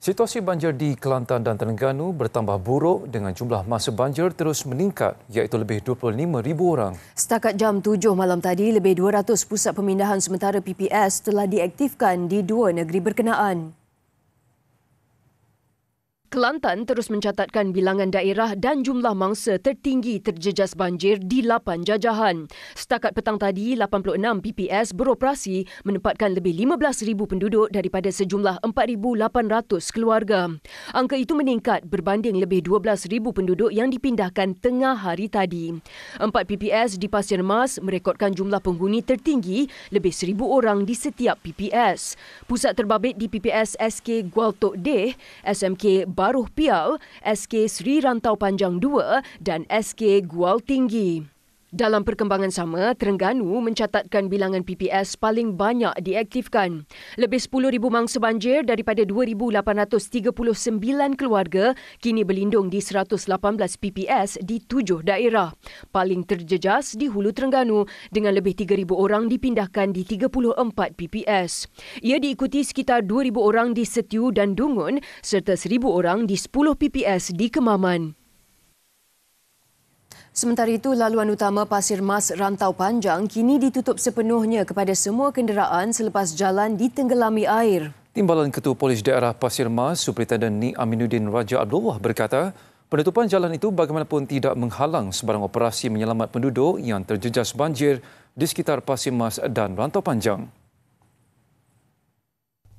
Situasi banjir di Kelantan dan Terengganu bertambah buruk dengan jumlah masa banjir terus meningkat iaitu lebih 25,000 orang. Setakat jam 7 malam tadi, lebih 200 pusat pemindahan sementara PPS telah diaktifkan di dua negeri berkenaan. Kelantan terus mencatatkan bilangan daerah dan jumlah mangsa tertinggi terjejas banjir di 8 jajahan. Setakat petang tadi, 86 PPS beroperasi menempatkan lebih 15,000 penduduk daripada sejumlah 4,800 keluarga. Angka itu meningkat berbanding lebih 12,000 penduduk yang dipindahkan tengah hari tadi. 4 PPS di Pasir Mas merekodkan jumlah penghuni tertinggi lebih 1,000 orang di setiap PPS. Pusat terbabit di PPS SK Gual Tok Deh, SMK Baruh Pial, SK Sri Rantau Panjang 2 dan SK Gual Tinggi. Dalam perkembangan sama, Terengganu mencatatkan bilangan PPS paling banyak diaktifkan. Lebih 10,000 mangsa banjir daripada 2,839 keluarga kini berlindung di 118 PPS di 7 daerah. Paling terjejas di Hulu Terengganu dengan lebih 3,000 orang dipindahkan di 34 PPS. Ia diikuti sekitar 2,000 orang di Setiu dan Dungun serta 1,000 orang di 10 PPS di Kemaman. Sementara itu, laluan utama Pasir Mas Rantau Panjang kini ditutup sepenuhnya kepada semua kenderaan selepas jalan ditenggelami air. Timbalan Ketua Polis Daerah Pasir Mas, Superintendent Ni Aminuddin Raja Abdullah berkata, penutupan jalan itu bagaimanapun tidak menghalang sebarang operasi menyelamat penduduk yang terjejas banjir di sekitar Pasir Mas dan Rantau Panjang.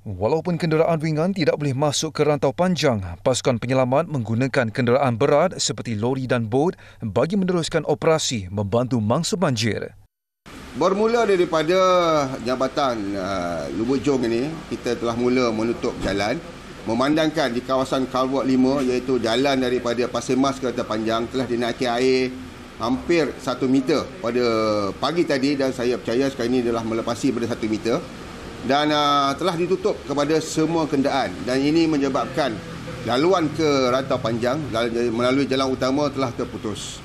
Walaupun kenderaan ringan tidak boleh masuk ke Rantau Panjang, pasukan penyelamat menggunakan kenderaan berat seperti lori dan bot bagi meneruskan operasi membantu mangsa banjir. Bermula daripada Jambatan Lubuk Jong ini, kita telah mula menutup jalan. Memandangkan di kawasan Kalvot 5 iaitu jalan daripada Pasir Mas ke Rantau Panjang telah dinaiki air hampir 1 meter pada pagi tadi dan saya percaya sekarang ini telah melepasi pada 1 meter. Dan telah ditutup kepada semua kenderaan dan ini menyebabkan laluan ke Rantau Panjang melalui jalan utama telah terputus.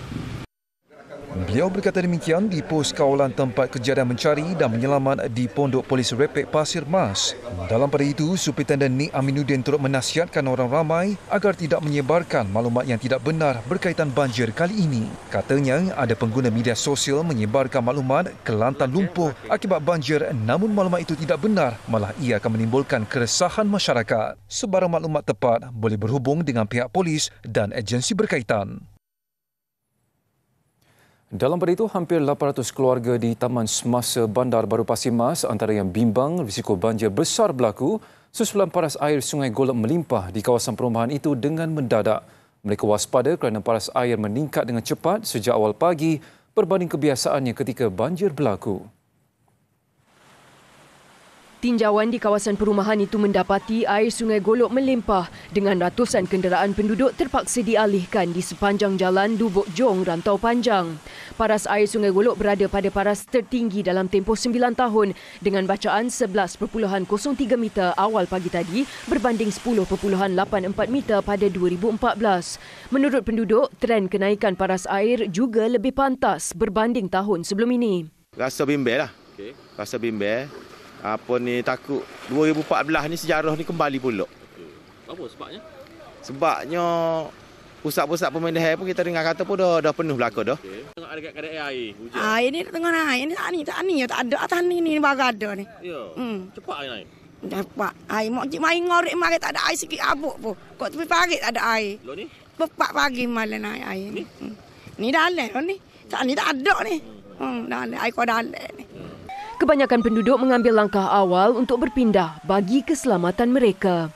Beliau berkata demikian di pos kawalan tempat kejadian mencari dan menyelamat di Pondok Polis Repek Pasir Mas. Dalam pada itu, Superintendent Ni Aminuddin turut menasihatkan orang ramai agar tidak menyebarkan maklumat yang tidak benar berkaitan banjir kali ini. Katanya, ada pengguna media sosial menyebarkan maklumat Kelantan lumpuh akibat banjir namun maklumat itu tidak benar, malah ia akan menimbulkan keresahan masyarakat. Sebarang maklumat tepat boleh berhubung dengan pihak polis dan agensi berkaitan. Dalam pada itu, hampir 800 keluarga di Taman Semasa Bandar Baru Pasir Mas antara yang bimbang risiko banjir besar berlaku susulan paras air Sungai Golok melimpah di kawasan perumahan itu dengan mendadak. Mereka waspada kerana paras air meningkat dengan cepat sejak awal pagi berbanding kebiasaannya ketika banjir berlaku. Tinjauan di kawasan perumahan itu mendapati air Sungai Golok melimpah dengan ratusan kenderaan penduduk terpaksa dialihkan di sepanjang jalan Lubuk Jong, Rantau Panjang. Paras air Sungai Golok berada pada paras tertinggi dalam tempoh 9 tahun dengan bacaan 11.03 meter awal pagi tadi berbanding 10.84 meter pada 2014. Menurut penduduk, trend kenaikan paras air juga lebih pantas berbanding tahun sebelum ini. Rasa bimbang lah. Okay. Rasa bimbang. Apa ni takut 2014 ni sejarah ni kembali pula. Apa sebabnya? Sebabnya pusat-pusat pemindahan pun kita dengar kata pun dah penuh belaka dah. Tengok ada keadaan air hujan. Ini tengah naik. Ini tak ni tak ada atas ni baru ada ni. Ya. Cepat air naik. Cepat. Air mak cik main ngorek mari tak ada air sikit abuk pun. Kok tepi pagi tak ada air. Lo ni? Pepak pagi malam naik air ni. Ni dalam ni. Tak ni tak ada ni. Dalam air kau dalam ni. Kebanyakan penduduk mengambil langkah awal untuk berpindah bagi keselamatan mereka.